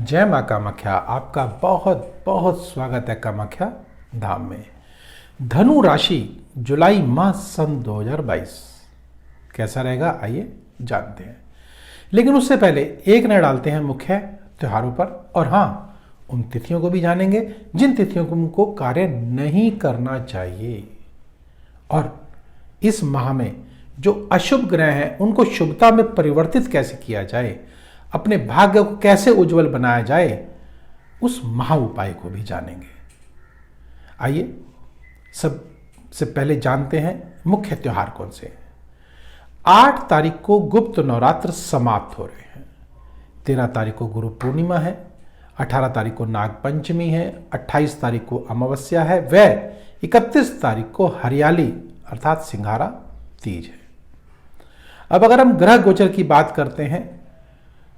जय माँ कामाख्या। आपका बहुत बहुत स्वागत है कामाख्या धाम में। धनु राशि जुलाई माह सन 2022 कैसा रहेगा आइए जानते हैं। लेकिन उससे पहले एक नज़र डालते हैं मुख्य त्योहारों पर, और हाँ, उन तिथियों को भी जानेंगे जिन तिथियों को कार्य नहीं करना चाहिए, और इस माह में जो अशुभ ग्रह हैं उनको शुभता में परिवर्तित कैसे किया जाए, अपने भाग्य को कैसे उज्जवल बनाया जाए, उस महा उपाय को भी जानेंगे। आइए सबसे पहले जानते हैं मुख्य त्योहार कौन से। 8 तारीख को गुप्त नवरात्र समाप्त हो रहे हैं। 13 तारीख को गुरु पूर्णिमा है, 18 तारीख को नाग पंचमी है, 28 तारीख को अमावस्या है, व 31 तारीख को हरियाली अर्थात सिंघारा तीज है। अब अगर हम ग्रह गोचर की बात करते हैं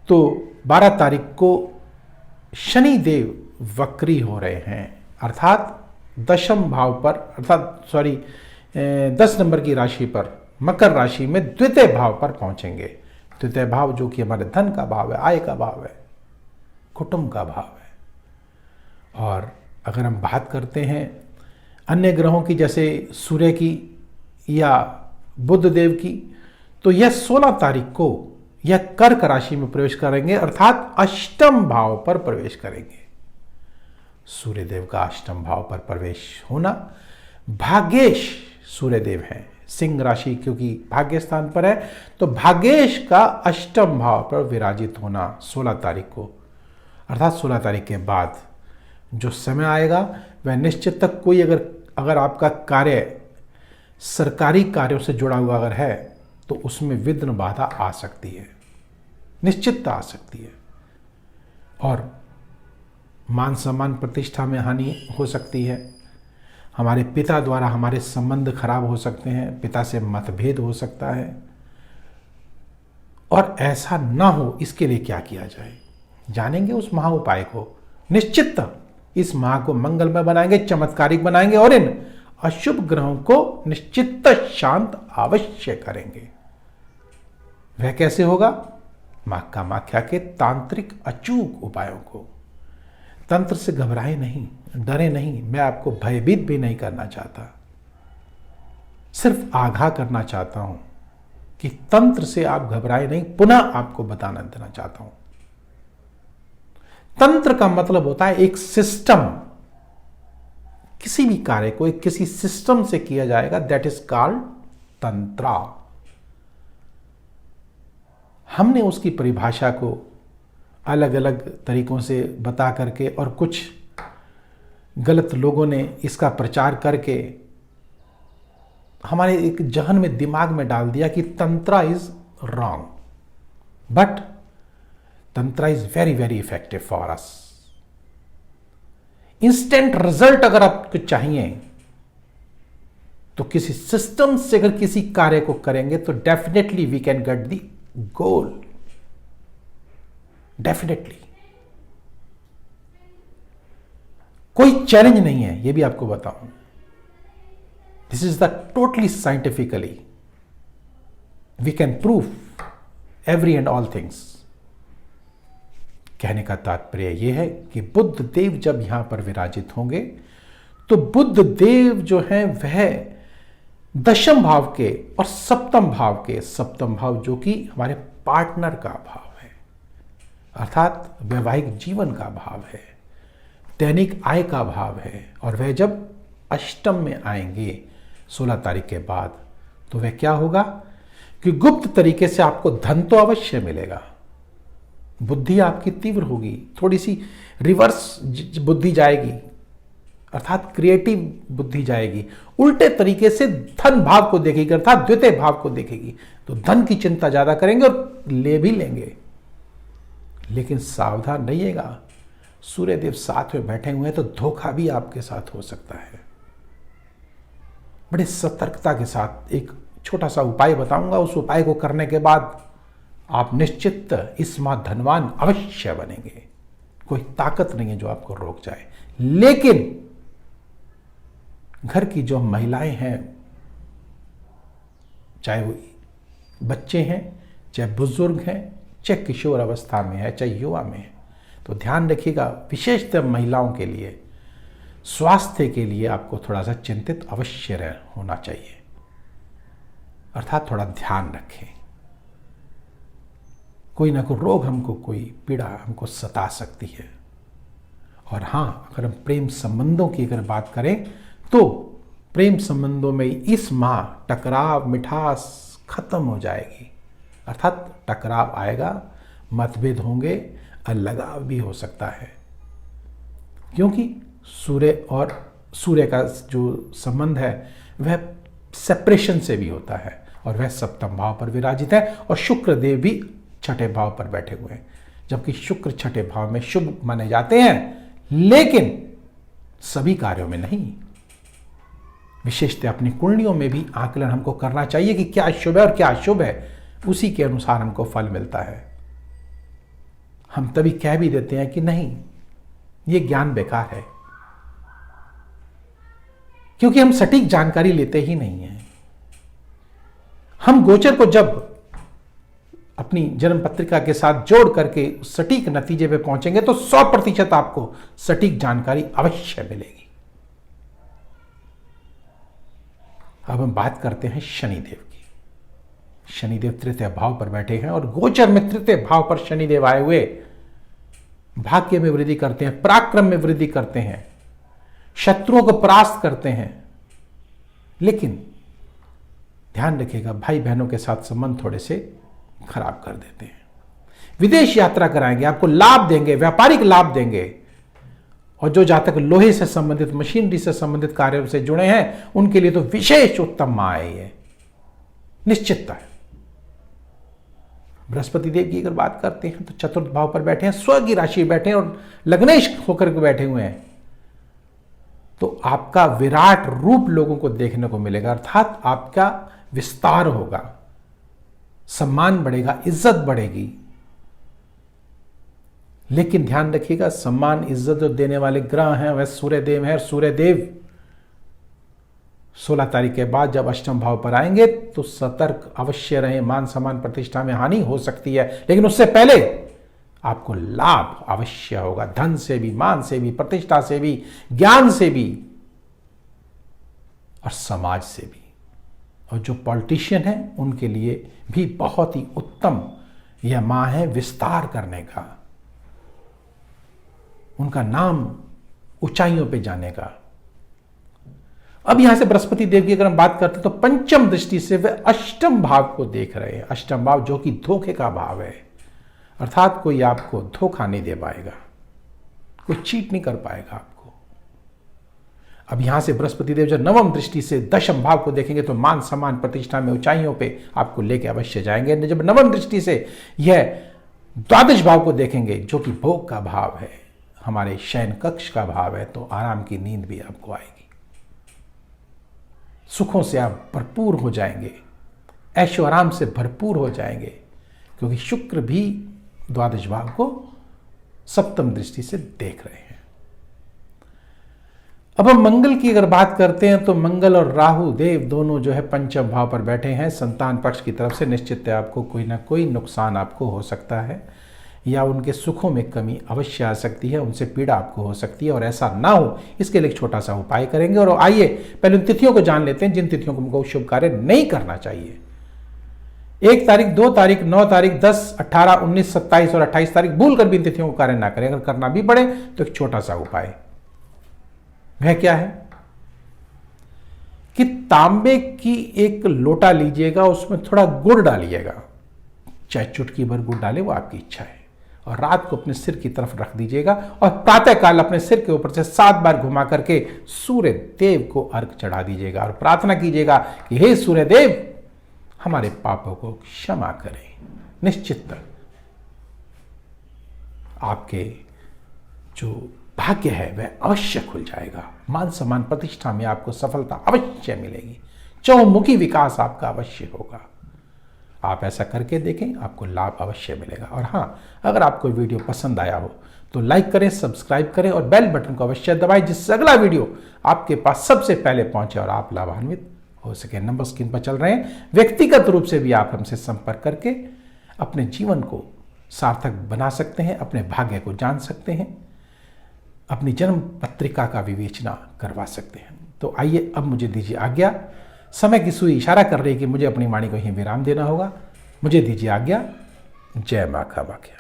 तो 12 तारीख को शनि देव वक्री हो रहे हैं, अर्थात दशम भाव पर, 10 नंबर की राशि पर, मकर राशि में द्वितीय भाव पर पहुंचेंगे। द्वितीय भाव जो कि हमारे धन का भाव है, आय का भाव है, कुटुंब का भाव है। और अगर हम बात करते हैं अन्य ग्रहों की, जैसे सूर्य की या बुध देव की, तो यह 16 तारीख को यह कर्क राशि में प्रवेश करेंगे, अर्थात अष्टम भाव पर प्रवेश करेंगे। सूर्य देव का अष्टम भाव पर प्रवेश होना, भाग्येश सूर्य देव हैं, सिंह राशि क्योंकि भाग्य स्थान पर है, तो भाग्येश का अष्टम भाव पर विराजित होना 16 तारीख को, अर्थात 16 तारीख के बाद जो समय आएगा वह निश्चित तक कोई अगर आपका कार्य सरकारी कार्यों से जुड़ा हुआ अगर है तो उसमें विघ्न बाधा आ सकती है, निश्चितता आ सकती है, और मान सम्मान प्रतिष्ठा में हानि हो सकती है। हमारे पिता द्वारा हमारे संबंध खराब हो सकते हैं, पिता से मतभेद हो सकता है, और ऐसा ना हो इसके लिए क्या किया जाए जानेंगे उस महा उपाय को। निश्चित इस माह को मंगलमय बनाएंगे, चमत्कारिक बनाएंगे, और इन अशुभ ग्रहों को निश्चित शांत अवश्य करेंगे। वह कैसे होगा? मां कामाख्या के तांत्रिक अचूक उपायों को। तंत्र से घबराए नहीं, डरे नहीं, मैं आपको भयभीत भी नहीं करना चाहता, सिर्फ आगाह करना चाहता हूं कि तंत्र से आप घबराए नहीं, पुनः आपको बताना देना चाहता हूं। तंत्र का मतलब होता है एक सिस्टम, किसी भी कार्य को एक किसी सिस्टम से किया जाएगा, दैट इज कॉल्ड तंत्रा। हमने उसकी परिभाषा को अलग अलग तरीकों से बता करके, और कुछ गलत लोगों ने इसका प्रचार करके हमारे एक जहन में, दिमाग में डाल दिया कि tantra is wrong, but tantra is very very effective for us. Instant result अगर आपको चाहिए तो किसी सिस्टम से अगर किसी कार्य को करेंगे तो definitely we can get the goal, definitely. कोई चैलेंज नहीं है, यह भी आपको बताऊं। This is the totally scientifically we can prove every and all things. कहने का तात्पर्य यह है कि बुध देव जब यहां पर विराजित होंगे तो बुध देव जो हैं वह दशम भाव के और सप्तम भाव के, सप्तम भाव जो कि हमारे पार्टनर का भाव है, अर्थात वैवाहिक जीवन का भाव है, दैनिक आय का भाव है, और वह जब अष्टम में आएंगे 16 तारीख के बाद, तो वह क्या होगा कि गुप्त तरीके से आपको धन तो अवश्य मिलेगा, बुद्धि आपकी तीव्र होगी, थोड़ी सी रिवर्स बुद्धि जाएगी, अर्थात क्रिएटिव बुद्धि जाएगी, उल्टे तरीके से धन भाव को देखेगी, अर्थात द्वितीय भाव को देखेगी, तो धन की चिंता ज्यादा करेंगे और ले भी लेंगे। लेकिन सावधान रहिएगा, सूर्यदेव साथ में बैठे हुए हैं तो धोखा भी आपके साथ हो सकता है। बड़े सतर्कता के साथ एक छोटा सा उपाय बताऊंगा, उस उपाय को करने के बाद आप निश्चित इस माह धनवान अवश्य बनेंगे। कोई ताकत नहीं है जो आपको रोक जाए। लेकिन घर की जो महिलाएं हैं, चाहे वो बच्चे हैं, चाहे बुजुर्ग हैं, चाहे किशोर अवस्था में है, चाहे युवा में है, तो ध्यान रखिएगा, विशेषतः महिलाओं के लिए स्वास्थ्य के लिए आपको थोड़ा सा चिंतित अवश्य होना चाहिए, अर्थात थोड़ा ध्यान रखें। कोई ना कोई रोग हमको, कोई पीड़ा हमको सता सकती है। और हाँ, अगर हम प्रेम संबंधों की अगर बात करें तो प्रेम संबंधों में इस माह टकराव, मिठास खत्म हो जाएगी, अर्थात टकराव आएगा, मतभेद होंगे और लगाव भी हो सकता है, क्योंकि सूर्य और सूर्य का जो संबंध है वह सेपरेशन से भी होता है और वह सप्तम भाव पर विराजित है और शुक्र देव भी छठे भाव पर बैठे हुए हैं, जबकि शुक्र छठे भाव में शुभ माने जाते हैं, लेकिन सभी कार्यों में नहीं। विशेषतः अपनी कुंडलियों में भी आकलन हमको करना चाहिए कि क्या शुभ है और क्या अशुभ है, उसी के अनुसार हमको फल मिलता है। हम तभी कह भी देते हैं कि नहीं, ये ज्ञान बेकार है, क्योंकि हम सटीक जानकारी लेते ही नहीं हैं। हम गोचर को जब अपनी जन्म पत्रिका के साथ जोड़ करके सटीक नतीजे पे पहुंचेंगे तो 100% आपको सटीक जानकारी अवश्य मिलेगी। अब हम बात करते हैं शनिदेव की। शनिदेव तृतीय भाव पर बैठे हैं और गोचर में तृतीय भाव पर शनिदेव आए हुए भाग्य में वृद्धि करते हैं, पराक्रम में वृद्धि करते हैं, शत्रुओं को परास्त करते हैं। लेकिन ध्यान रखिएगा, भाई बहनों के साथ संबंध थोड़े से खराब कर देते हैं। विदेश यात्रा कराएंगे, आपको लाभ देंगे, व्यापारिक लाभ देंगे, और जो जातक लोहे से संबंधित, मशीनरी से संबंधित कार्यों से जुड़े हैं उनके लिए तो विशेष उत्तम माह है, ये निश्चितता है। बृहस्पति देव की अगर बात करते हैं तो चतुर्थ भाव पर बैठे हैं, स्व की राशि बैठे हैं और लग्नेश होकर के बैठे हुए हैं, तो आपका विराट रूप लोगों को देखने को मिलेगा, अर्थात आपका विस्तार होगा, सम्मान बढ़ेगा, इज्जत बढ़ेगी। लेकिन ध्यान रखिएगा, सम्मान इज्जत जो देने वाले ग्रह हैं वह सूर्यदेव हैं। सूर्यदेव 16 तारीख के बाद जब अष्टम भाव पर आएंगे तो सतर्क अवश्य रहें, मान सम्मान प्रतिष्ठा में हानि हो सकती है, लेकिन उससे पहले आपको लाभ अवश्य होगा, धन से भी, मान से भी, प्रतिष्ठा से भी, ज्ञान से भी और समाज से भी। और जो पॉलिटिशियन हैं उनके लिए भी बहुत ही उत्तम यह माह है विस्तार करने का, उनका नाम ऊंचाइयों पे जाने का। अब यहां से बृहस्पति देव की अगर हम बात करते हैं तो पंचम दृष्टि से वे अष्टम भाव को देख रहे हैं। अष्टम भाव जो कि धोखे का भाव है, अर्थात कोई आपको धोखा नहीं दे पाएगा, कोई चीट नहीं कर पाएगा आपको। अब यहां से बृहस्पति देव जब नवम दृष्टि से दशम भाव को देखेंगे तो मान सम्मान प्रतिष्ठा में ऊंचाइयों पे आपको लेके अवश्य जाएंगे। जब नवम दृष्टि से यह द्वादश भाव को देखेंगे जो कि भोग का भाव है, हमारे शयन कक्ष का भाव है, तो आराम की नींद भी आपको आएगी, सुखों से आप भरपूर हो जाएंगे, ऐशो आराम से भरपूर हो जाएंगे, क्योंकि शुक्र भी द्वादश भाव को सप्तम दृष्टि से देख रहे हैं। अब हम मंगल की अगर बात करते हैं तो मंगल और राहु देव दोनों जो है पंचम भाव पर बैठे हैं। संतान पक्ष की तरफ से निश्चित है आपको कोई ना कोई नुकसान आपको हो सकता है, या उनके सुखों में कमी अवश्य आ सकती है, उनसे पीड़ा आपको हो सकती है। और ऐसा ना हो इसके लिए एक छोटा सा उपाय करेंगे। और आइए पहले उन तिथियों को जान लेते हैं जिन तिथियों को हमको शुभ कार्य नहीं करना चाहिए। 1 तारीख, 2 तारीख, 9 तारीख, 10, 18, 19, 27 और 28 तारीख भूल कर भी इन तिथियों को कार्य ना करें। अगर करना भी पड़े तो एक छोटा सा उपाय, वह क्या है कि तांबे की एक लोटा लीजिएगा, उसमें थोड़ा गुड़ डालिएगा, चाहे चुटकी भर गुड़ डाले, वो आपकी इच्छा है, और रात को अपने सिर की तरफ रख दीजिएगा और प्रातःकाल अपने सिर के ऊपर से 7 बार घुमा करके सूर्य देव को अर्घ चढ़ा दीजिएगा और प्रार्थना कीजिएगा कि हे सूर्य देव हमारे पापों को क्षमा करें। निश्चित आपके जो भाग्य है वह अवश्य खुल जाएगा, मान सम्मान प्रतिष्ठा में आपको सफलता अवश्य मिलेगी, चौमुखी विकास आपका अवश्य होगा। आप ऐसा करके देखें, आपको लाभ अवश्य मिलेगा। और हाँ, अगर आपको वीडियो पसंद आया हो तो लाइक करें, सब्सक्राइब करें और बेल बटन को अवश्य दबाएं, जिससे अगला वीडियो आपके पास सबसे पहले पहुंचे और आप लाभान्वित हो सके। नंबर स्क्रीन पर चल रहे हैं, व्यक्तिगत रूप से भी आप हमसे संपर्क करके अपने जीवन को सार्थक बना सकते हैं, अपने भाग्य को जान सकते हैं, अपनी जन्म पत्रिका का विवेचना करवा सकते हैं। तो आइए अब मुझे दीजिए आज्ञा। समय की सुई इशारा कर रही है कि मुझे अपनी वाणी को ही विराम देना होगा। मुझे दीजिए आज्ञा। जय माँ कामाख्या।